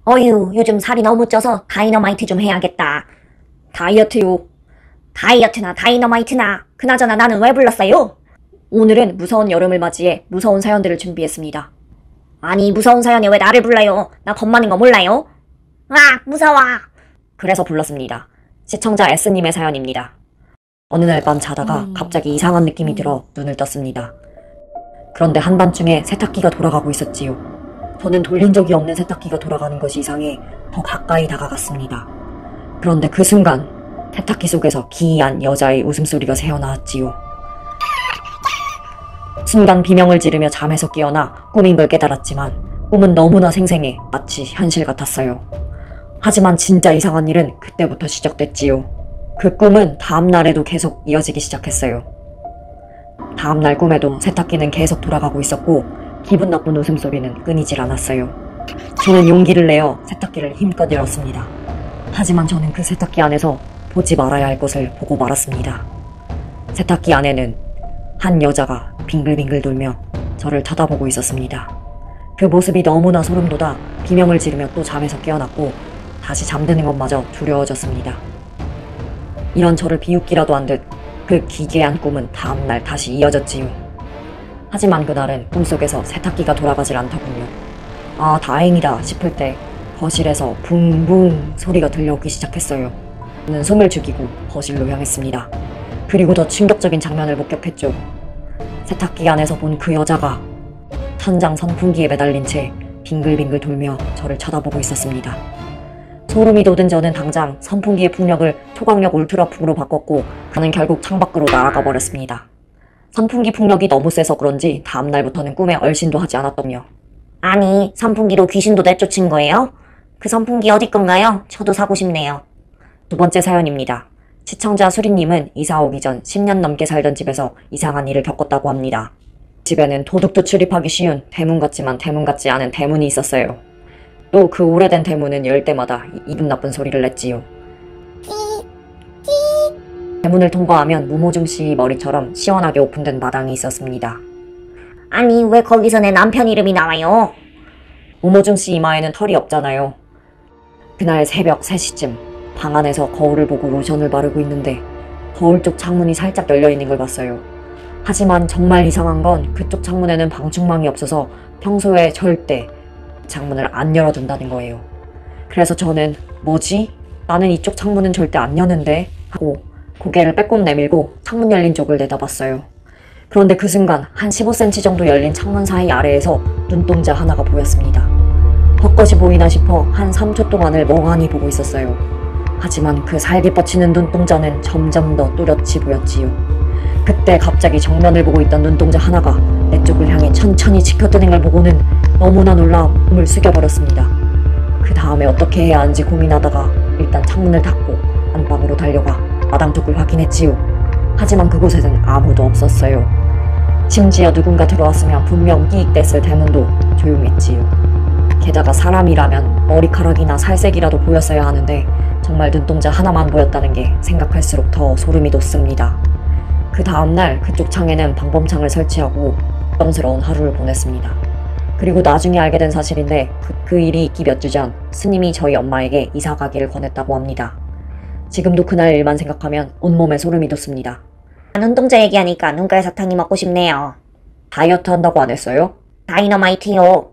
어휴, 요즘 살이 너무 쪄서 다이너마이트 좀 해야겠다. 다이어트요. 다이어트나 다이너마이트나. 그나저나 나는 왜 불렀어요? 오늘은 무서운 여름을 맞이해 무서운 사연들을 준비했습니다. 아니, 무서운 사연에 왜 나를 불러요? 나 겁 많은 거 몰라요? 아, 무서워. 그래서 불렀습니다. 시청자 S님의 사연입니다. 어느 날 밤 자다가 갑자기 이상한 느낌이 들어 눈을 떴습니다. 그런데 한밤중에 세탁기가 돌아가고 있었지요. 저는 돌린 적이 없는 세탁기가 돌아가는 것이 이상해 더 가까이 다가갔습니다. 그런데 그 순간 세탁기 속에서 기이한 여자의 웃음소리가 새어나왔지요. 순간 비명을 지르며 잠에서 깨어나 꿈인 걸 깨달았지만 꿈은 너무나 생생해 마치 현실 같았어요. 하지만 진짜 이상한 일은 그때부터 시작됐지요. 그 꿈은 다음날에도 계속 이어지기 시작했어요. 다음날 꿈에도 세탁기는 계속 돌아가고 있었고 기분 나쁜 웃음소리는 끊이질 않았어요. 저는 용기를 내어 세탁기를 힘껏 열었습니다. 하지만 저는 그 세탁기 안에서 보지 말아야 할 것을 보고 말았습니다. 세탁기 안에는 한 여자가 빙글빙글 돌며 저를 쳐다보고 있었습니다. 그 모습이 너무나 소름 돋아 비명을 지르며 또 잠에서 깨어났고 다시 잠드는 것마저 두려워졌습니다. 이런 저를 비웃기라도 한 듯 그 기괴한 꿈은 다음날 다시 이어졌지요. 하지만 그날은 꿈속에서 세탁기가 돌아가질 않더군요. 아, 다행이다 싶을 때 거실에서 붕붕 소리가 들려오기 시작했어요. 저는 숨을 죽이고 거실로 향했습니다. 그리고 더 충격적인 장면을 목격했죠. 세탁기 안에서 본 그 여자가 천장 선풍기에 매달린 채 빙글빙글 돌며 저를 쳐다보고 있었습니다. 소름이 돋은 저는 당장 선풍기의 풍력을 초강력 울트라풍으로 바꿨고 그는 결국 창밖으로 날아가 버렸습니다. 선풍기 풍력이 너무 세서 그런지 다음날부터는 꿈에 얼씬도 하지 않았더군요. 아니, 선풍기로 귀신도 내쫓은 거예요? 그 선풍기 어디 건가요? 저도 사고 싶네요. 두 번째 사연입니다. 시청자 수리님은 이사 오기 전 10년 넘게 살던 집에서 이상한 일을 겪었다고 합니다. 집에는 도둑도 출입하기 쉬운 대문 같지만 대문 같지 않은 대문이 있었어요. 또 그 오래된 대문은 열 때마다 기분 나쁜 소리를 냈지요. 대문을 통과하면 무모중 씨 머리처럼 시원하게 오픈된 마당이 있었습니다. 아니, 왜 거기서 내 남편 이름이 나와요? 무모중 씨 이마에는 털이 없잖아요. 그날 새벽 3시쯤 방 안에서 거울을 보고 로션을 바르고 있는데 거울 쪽 창문이 살짝 열려있는 걸 봤어요. 하지만 정말 이상한 건 그쪽 창문에는 방충망이 없어서 평소에 절대 창문을 안 열어준다는 거예요. 그래서 저는 뭐지? 나는 이쪽 창문은 절대 안 여는데? 하고 고개를 빼꼼 내밀고 창문 열린 쪽을 내다봤어요. 그런데 그 순간 한 15cm 정도 열린 창문 사이 아래에서 눈동자 하나가 보였습니다. 벚꽃이 보이나 싶어 한 3초 동안을 멍하니 보고 있었어요. 하지만 그 살기 뻗치는 눈동자는 점점 더 뚜렷이 보였지요. 그때 갑자기 정면을 보고 있던 눈동자 하나가 내 쪽을 향해 천천히 치켜드는 걸 보고는 너무나 놀라 몸을 숙여버렸습니다. 그 다음에 어떻게 해야 하는지 고민하다가 일단 창문을 닫고 안방으로 달려가 마당 쪽을 확인했지요. 하지만 그곳에는 아무도 없었어요. 심지어 누군가 들어왔으면 분명 끼익댔을 대문도 조용했지요. 게다가 사람이라면 머리카락이나 살색이라도 보였어야 하는데 정말 눈동자 하나만 보였다는 게 생각할수록 더 소름이 돋습니다. 그 다음날 그쪽 창에는 방범창을 설치하고 걱정스러운 하루를 보냈습니다. 그리고 나중에 알게 된 사실인데 그 일이 있기 몇 주 전 스님이 저희 엄마에게 이사 가기를 권했다고 합니다. 지금도 그날 일만 생각하면 온몸에 소름이 돋습니다. 눈동자 얘기하니까 눈가에 사탕이 먹고 싶네요. 다이어트 한다고 안 했어요? 다이너마이트요.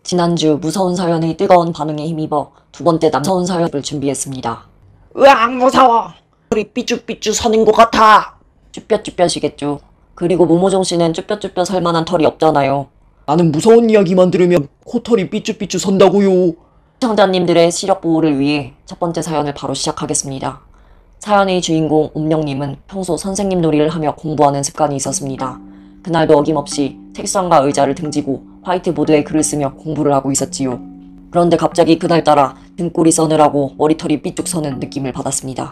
지난주 무서운 사연의 뜨거운 반응에 힘입어 두 번째 무서운 사연을 준비했습니다. 으악, 무서워. 우리 삐쭈삐쭈 서는 것 같아. 쭈뼛쭈뼛이겠죠. 그리고 모모정 씨는 쭈뼛쭈뼛 할 만한 털이 없잖아요. 나는 무서운 이야기만 들으면 코털이 삐쭈삐쭈 선다고요. 시청자님들의 시력 보호를 위해 첫 번째 사연을 바로 시작하겠습니다. 사연의 주인공 운명님은 평소 선생님 놀이를 하며 공부하는 습관이 있었습니다. 그날도 어김없이 책상과 의자를 등지고 화이트보드에 글을 쓰며 공부를 하고 있었지요. 그런데 갑자기 그날따라 등골이 서늘하고 머리털이 삐쭉 서는 느낌을 받았습니다.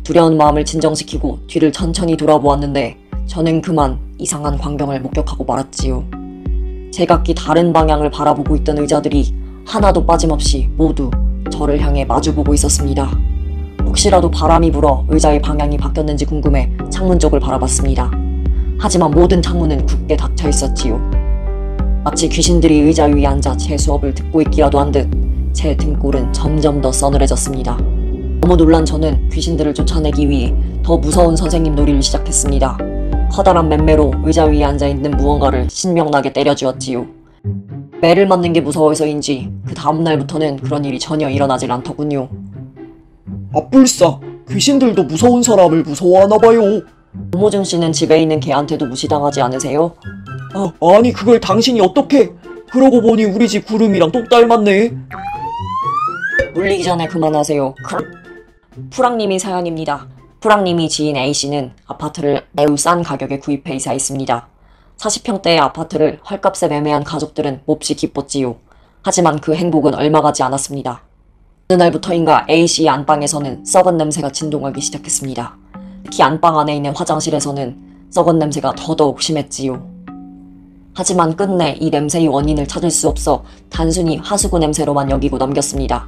두려운 마음을 진정시키고 뒤를 천천히 돌아보았는데 저는 그만 이상한 광경을 목격하고 말았지요. 제각기 다른 방향을 바라보고 있던 의자들이 하나도 빠짐없이 모두 저를 향해 마주보고 있었습니다. 혹시라도 바람이 불어 의자의 방향이 바뀌었는지 궁금해 창문 쪽을 바라봤습니다. 하지만 모든 창문은 굳게 닫혀 있었지요. 마치 귀신들이 의자 위에 앉아 제 수업을 듣고 있기라도 한 듯 제 등골은 점점 더 서늘해졌습니다. 너무 놀란 저는 귀신들을 쫓아내기 위해 더 무서운 선생님 놀이를 시작했습니다. 커다란 맴매로 의자 위에 앉아있는 무언가를 신명나게 때려주었지요. 매를 맞는 게 무서워서인지 그 다음날부터는 그런 일이 전혀 일어나질 않더군요. 아뿔싸, 귀신들도 무서운 사람을 무서워하나봐요. 오모준 씨는 집에 있는 개한테도 무시당하지 않으세요? 아니 그걸 당신이 어떻게? 그러고 보니 우리 집 구름이랑 똑 닮았네. 물리기 전에 그만하세요. 푸랑님이 사연입니다. 푸랑님이 지인 A씨는 아파트를 매우 싼 가격에 구입해 이사했습니다. 40평대의 아파트를 헐값에 매매한 가족들은 몹시 기뻤지요. 하지만 그 행복은 얼마 가지 않았습니다. 어느 날부터인가 A씨의 안방에서는 썩은 냄새가 진동하기 시작했습니다. 특히 안방 안에 있는 화장실에서는 썩은 냄새가 더더욱 심했지요. 하지만 끝내 이 냄새의 원인을 찾을 수 없어 단순히 하수구 냄새로만 여기고 넘겼습니다.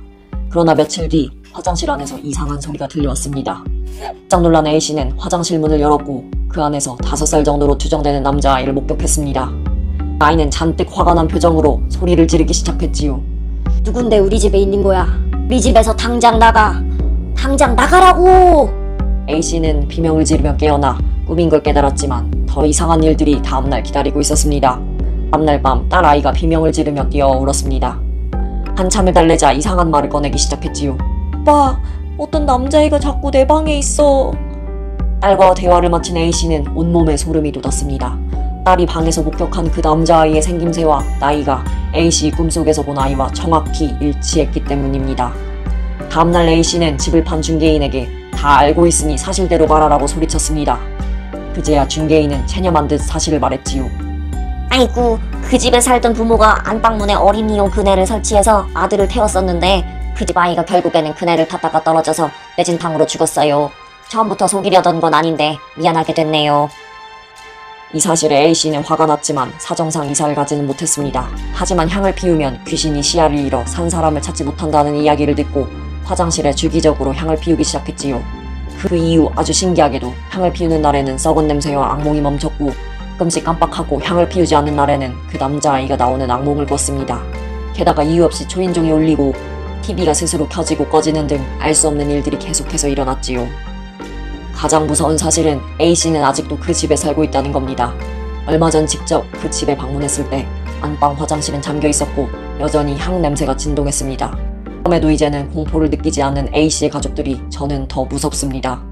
그러나 며칠 뒤 화장실 안에서 이상한 소리가 들려왔습니다. 깜짝 놀란 A씨는 화장실 문을 열었고 그 안에서 5살 정도로 추정되는 남자아이를 목격했습니다. 아이는 잔뜩 화가 난 표정으로 소리를 지르기 시작했지요. 누군데 우리 집에 있는 거야? 우리 집에서 당장 나가! 당장 나가라고! A씨는 비명을 지르며 깨어나 꿈인 걸 깨달았지만 더 이상한 일들이 다음날 기다리고 있었습니다. 다음날 밤 딸아이가 비명을 지르며 뛰어 울었습니다. 한참을 달래자 이상한 말을 꺼내기 시작했지요. 오빠, 어떤 남자애가 자꾸 내 방에 있어. 딸과 대화를 마친 A씨는 온몸에 소름이 돋았습니다. 딸이 방에서 목격한 그 남자아이의 생김새와 나이가 A씨 꿈속에서 본 아이와 정확히 일치했기 때문입니다. 다음날 A씨는 집을 판 중개인에게 다 알고 있으니 사실대로 말하라고 소리쳤습니다. 그제야 중개인은 체념한 듯 사실을 말했지요. 아이고, 그 집에 살던 부모가 안방문에 어린이용 그네를 설치해서 아들을 태웠었는데 그 집 아이가 결국에는 그네를 탔다가 떨어져서 내진 방으로 죽었어요. 처음부터 속이려던 건 아닌데 미안하게 됐네요. 이 사실에 A씨는 화가 났지만 사정상 이사를 가지는 못했습니다. 하지만 향을 피우면 귀신이 시야를 잃어 산 사람을 찾지 못한다는 이야기를 듣고 화장실에 주기적으로 향을 피우기 시작했지요. 그 이후 아주 신기하게도 향을 피우는 날에는 썩은 냄새와 악몽이 멈췄고 가끔씩 깜빡하고 향을 피우지 않는 날에는 그 남자아이가 나오는 악몽을 꿨습니다. 게다가 이유 없이 초인종이 울리고 TV가 스스로 켜지고 꺼지는 등 알 수 없는 일들이 계속해서 일어났지요. 가장 무서운 사실은 A씨는 아직도 그 집에 살고 있다는 겁니다. 얼마 전 직접 그 집에 방문했을 때 안방 화장실은 잠겨 있었고 여전히 향 냄새가 진동했습니다. 그럼에도 이제는 공포를 느끼지 않는 A씨의 가족들이 저는 더 무섭습니다.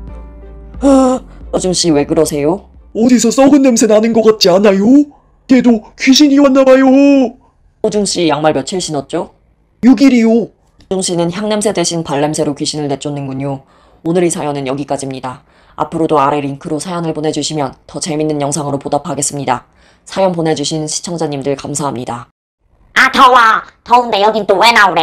어준씨 왜 그러세요? 어디서 썩은 냄새 나는 것 같지 않아요? 걔도 귀신이 왔나봐요. 호중씨 양말 며칠 신었죠? 6일이요. 호중씨는 향냄새 대신 발냄새로 귀신을 내쫓는군요. 오늘의 사연은 여기까지입니다. 앞으로도 아래 링크로 사연을 보내주시면 더 재밌는 영상으로 보답하겠습니다. 사연 보내주신 시청자님들 감사합니다. 아, 더워! 더운데 여긴 또 왜 나오래?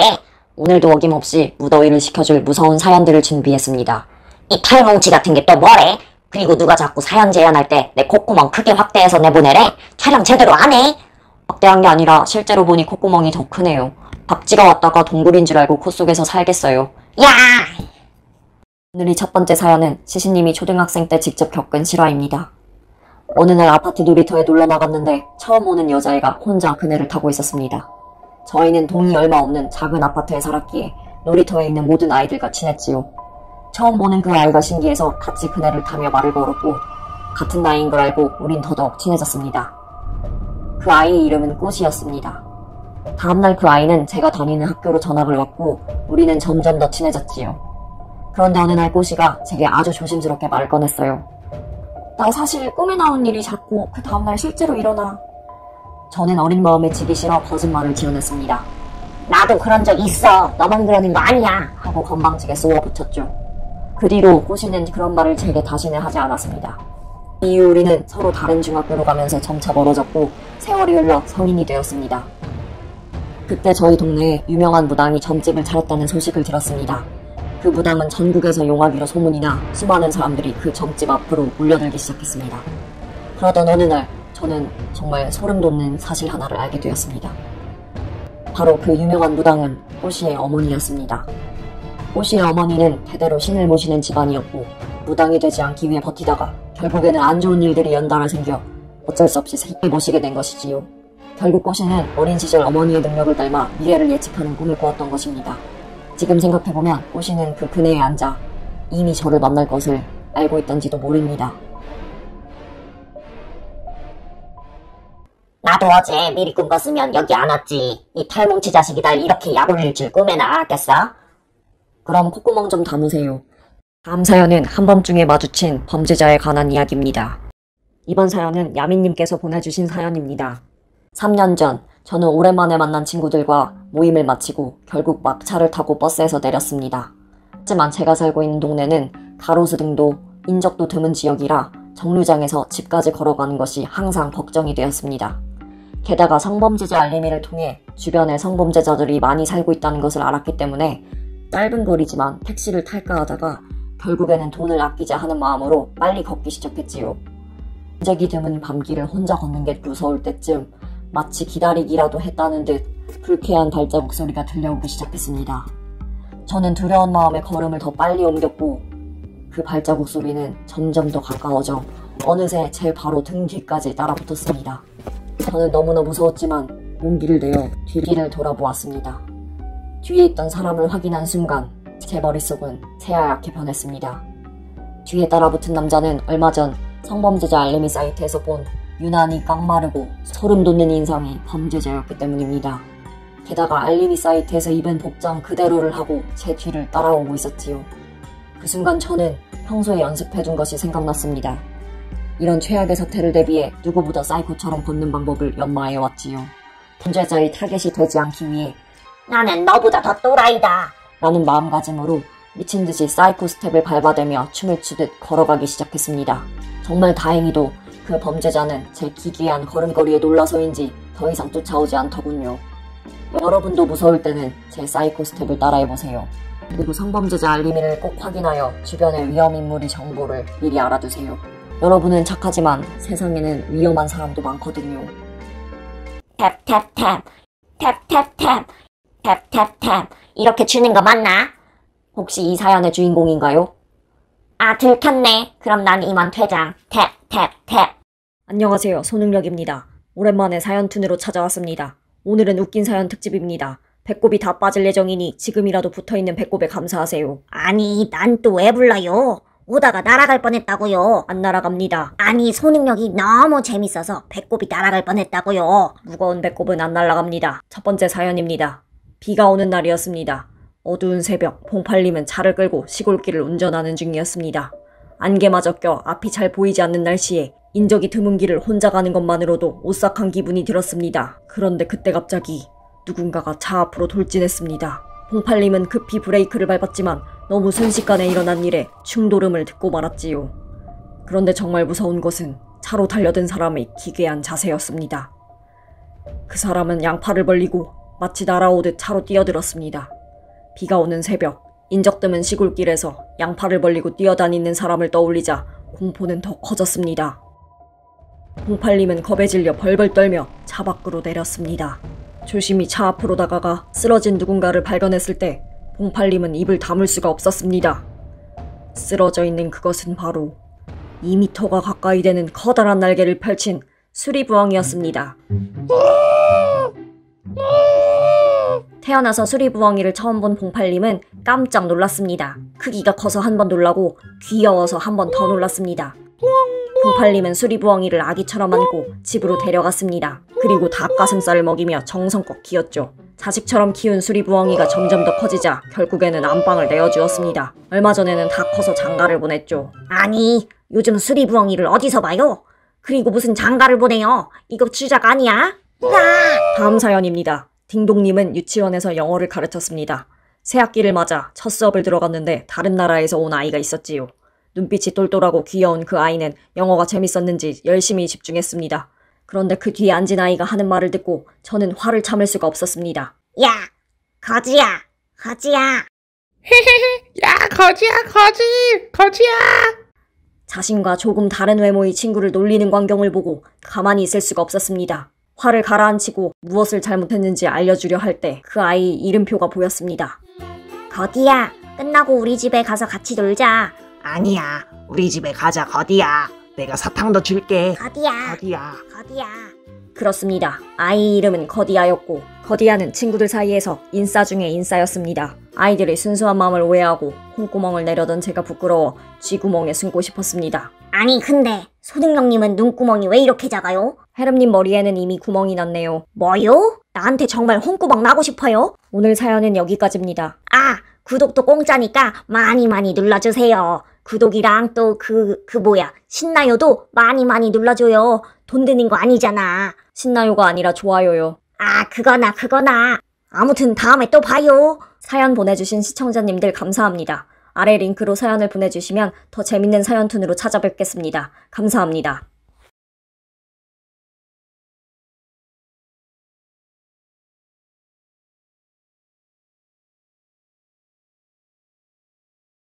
오늘도 어김없이 무더위를 식혀줄 무서운 사연들을 준비했습니다. 이 털뭉치 같은 게 또 뭐래? 그리고 누가 자꾸 사연 제안할 때 내 콧구멍 크게 확대해서 내보내래? 촬영 제대로 안 해? 확대한 게 아니라 실제로 보니 콧구멍이 더 크네요. 박쥐가 왔다가 동굴인 줄 알고 코 속에서 살겠어요. 야! 오늘의 첫 번째 사연은 시시님이 초등학생 때 직접 겪은 실화입니다. 어느 날 아파트 놀이터에 놀러 나갔는데 처음 오는 여자애가 혼자 그네를 타고 있었습니다. 저희는 동이 얼마 없는 작은 아파트에 살았기에 놀이터에 있는 모든 아이들과 친했지요. 처음 보는 그 아이가 신기해서 같이 그네를 타며 말을 걸었고 같은 나이인 걸 알고 우린 더더욱 친해졌습니다. 그 아이의 이름은 꽃이었습니다. 다음날 그 아이는 제가 다니는 학교로 전학을 왔고 우리는 점점 더 친해졌지요. 그런데 어느 날 꽃이가 제게 아주 조심스럽게 말을 꺼냈어요. 나 사실 꿈에 나온 일이 자꾸 그 다음날 실제로 일어나. 저는 어린 마음에 지기 싫어 거짓말을 지어냈습니다. 나도 그런 적 있어. 너만 그러는 거 아니야. 하고 건방지게 쏘아붙였죠. 그 뒤로 꽃이는 그런 말을 제게 다시는 하지 않았습니다. 이후 우리는 서로 다른 중학교로 가면서 점차 멀어졌고 세월이 흘러 성인이 되었습니다. 그때 저희 동네에 유명한 무당이 점집을 차렸다는 소식을 들었습니다. 그 무당은 전국에서 용하기로 소문이 나 수많은 사람들이 그 점집 앞으로 몰려들기 시작했습니다. 그러던 어느 날 저는 정말 소름 돋는 사실 하나를 알게 되었습니다. 바로 그 유명한 무당은 꽃이의 어머니였습니다. 꽃이의 어머니는 대대로 신을 모시는 집안이었고 무당이 되지 않기 위해 버티다가 결국에는 안 좋은 일들이 연달아 생겨 어쩔 수 없이 신을 모시게 된 것이지요. 결국 꼬시는 어린 시절 어머니의 능력을 닮아 미래를 예측하는 꿈을 꾸었던 것입니다. 지금 생각해보면 꼬시는 그 그네에 앉아 이미 저를 만날 것을 알고 있던지도 모릅니다. 나도 어제 미리 꿈 꿨으면 여기 안 왔지. 이 털뭉치 자식이 날 이렇게 약올릴 줄 꿈에나 알았겠어? 그럼 콧구멍 좀 담으세요. 다음 사연은 한밤중에 마주친 범죄자에 관한 이야기입니다. 이번 사연은 야민님께서 보내주신 사연입니다. 3년 전 저는 오랜만에 만난 친구들과 모임을 마치고 결국 막차를 타고 버스에서 내렸습니다. 하지만 제가 살고 있는 동네는 가로수등도 인적도 드문 지역이라 정류장에서 집까지 걸어가는 것이 항상 걱정이 되었습니다. 게다가 성범죄자 알림이를 통해 주변에 성범죄자들이 많이 살고 있다는 것을 알았기 때문에 짧은 거리지만 택시를 탈까 하다가 결국에는 돈을 아끼자 하는 마음으로 빨리 걷기 시작했지요. 인적이 드문 밤길을 혼자 걷는 게 무서울 때쯤 마치 기다리기라도 했다는 듯 불쾌한 발자국 소리가 들려오기 시작했습니다. 저는 두려운 마음에 걸음을 더 빨리 옮겼고 그 발자국 소리는 점점 더 가까워져 어느새 제 바로 등 뒤까지 따라붙었습니다. 저는 너무나 무서웠지만 용기를 내어 뒤를 돌아보았습니다. 뒤에 있던 사람을 확인한 순간 제 머릿속은 새하얗게 변했습니다. 뒤에 따라붙은 남자는 얼마 전 성범죄자 알림이 사이트에서 본 유난히 깡마르고 소름 돋는 인상의 범죄자였기 때문입니다. 게다가 알림이 사이트에서 입은 복장 그대로를 하고 제 뒤를 따라오고 있었지요. 그 순간 저는 평소에 연습해둔 것이 생각났습니다. 이런 최악의 사태를 대비해 누구보다 사이코처럼 걷는 방법을 연마해왔지요. 범죄자의 타겟이 되지 않기 위해 나는 너보다 더 또라이다. 라는 마음가짐으로 미친듯이 사이코 스텝을 밟아대며 춤을 추듯 걸어가기 시작했습니다. 정말 다행히도 그 범죄자는 제 기괴한 걸음걸이에 놀라서인지 더 이상 쫓아오지 않더군요. 여러분도 무서울 때는 제 사이코 스텝을 따라해보세요. 그리고 성범죄자 알림이를 꼭 확인하여 주변의 위험인물의 정보를 미리 알아두세요. 여러분은 착하지만 세상에는 위험한 사람도 많거든요. 탭탭탭 탭탭탭 탭탭탭 이렇게 추는 거 맞나? 혹시 이 사연의 주인공인가요? 아 들켰네. 그럼 난 이만 퇴장. 탭탭탭. 안녕하세요. 소능력입니다. 오랜만에 사연툰으로 찾아왔습니다. 오늘은 웃긴 사연 특집입니다. 배꼽이 다 빠질 예정이니 지금이라도 붙어있는 배꼽에 감사하세요. 아니 난 또 왜 불러요? 오다가 날아갈 뻔했다고요. 안 날아갑니다. 아니 소능력이 너무 재밌어서 배꼽이 날아갈 뻔했다고요. 무거운 배꼽은 안 날아갑니다. 첫 번째 사연입니다. 비가 오는 날이었습니다. 어두운 새벽, 봉팔님은 차를 끌고 시골길을 운전하는 중이었습니다. 안개마저 껴 앞이 잘 보이지 않는 날씨에 인적이 드문 길을 혼자 가는 것만으로도 오싹한 기분이 들었습니다. 그런데 그때 갑자기 누군가가 차 앞으로 돌진했습니다. 봉팔님은 급히 브레이크를 밟았지만 너무 순식간에 일어난 일에 충돌음을 듣고 말았지요. 그런데 정말 무서운 것은 차로 달려든 사람의 기괴한 자세였습니다. 그 사람은 양팔을 벌리고 마치 날아오듯 차로 뛰어들었습니다. 비가 오는 새벽, 인적 드문 시골길에서 양팔을 벌리고 뛰어다니는 사람을 떠올리자 공포는 더 커졌습니다. 봉팔님은 겁에 질려 벌벌 떨며 차 밖으로 내렸습니다. 조심히 차 앞으로 다가가 쓰러진 누군가를 발견했을 때 봉팔님은 입을 다물 수가 없었습니다. 쓰러져 있는 그것은 바로 2m가 가까이 되는 커다란 날개를 펼친 수리부엉이였습니다. 태어나서 수리부엉이를 처음 본 봉팔님은 깜짝 놀랐습니다. 크기가 커서 한 번 놀라고 귀여워서 한 번 더 놀랐습니다. 봉팔님은 수리부엉이를 아기처럼 안고 집으로 데려갔습니다. 그리고 닭가슴살을 먹이며 정성껏 키웠죠. 자식처럼 키운 수리부엉이가 점점 더 커지자 결국에는 안방을 내어주었습니다. 얼마 전에는 다 커서 장가를 보냈죠. 아니 요즘 수리부엉이를 어디서 봐요? 그리고 무슨 장가를 보내요? 이거 주작 아니야? 다음 사연입니다. 딩동님은 유치원에서 영어를 가르쳤습니다. 새학기를 맞아 첫 수업을 들어갔는데 다른 나라에서 온 아이가 있었지요. 눈빛이 똘똘하고 귀여운 그 아이는 영어가 재밌었는지 열심히 집중했습니다. 그런데 그 뒤에 앉은 아이가 하는 말을 듣고 저는 화를 참을 수가 없었습니다. 야 거지야 거지야. 야 거지야 거지야. 자신과 조금 다른 외모의 친구를 놀리는 광경을 보고 가만히 있을 수가 없었습니다. 화를 가라앉히고 무엇을 잘못했는지 알려주려 할 때 그 아이 이름표가 보였습니다. 거지야 끝나고 우리 집에 가서 같이 놀자. 아니야 우리 집에 가자 거지야. 내가 사탕도 줄게. 거지야 거지야. 거지야. 그렇습니다. 아이 이름은 거디아였고 거디아는 친구들 사이에서 인싸 중에 인싸였습니다. 아이들의 순수한 마음을 오해하고 콩구멍을 내려던 제가 부끄러워 쥐구멍에 숨고 싶었습니다. 아니 근데 소등령님은 눈구멍이 왜 이렇게 작아요? 헤름님 머리에는 이미 구멍이 났네요. 뭐요? 나한테 정말 홍구멍 나고 싶어요? 오늘 사연은 여기까지입니다. 아, 구독도 공짜니까 많이 눌러주세요. 구독이랑 또 신나요도 많이 눌러줘요. 돈 드는 거 아니잖아. 신나요가 아니라 좋아요요. 아, 그거나. 아무튼 다음에 또 봐요. 사연 보내주신 시청자님들 감사합니다. 아래 링크로 사연을 보내주시면 더 재밌는 사연툰으로 찾아뵙겠습니다. 감사합니다.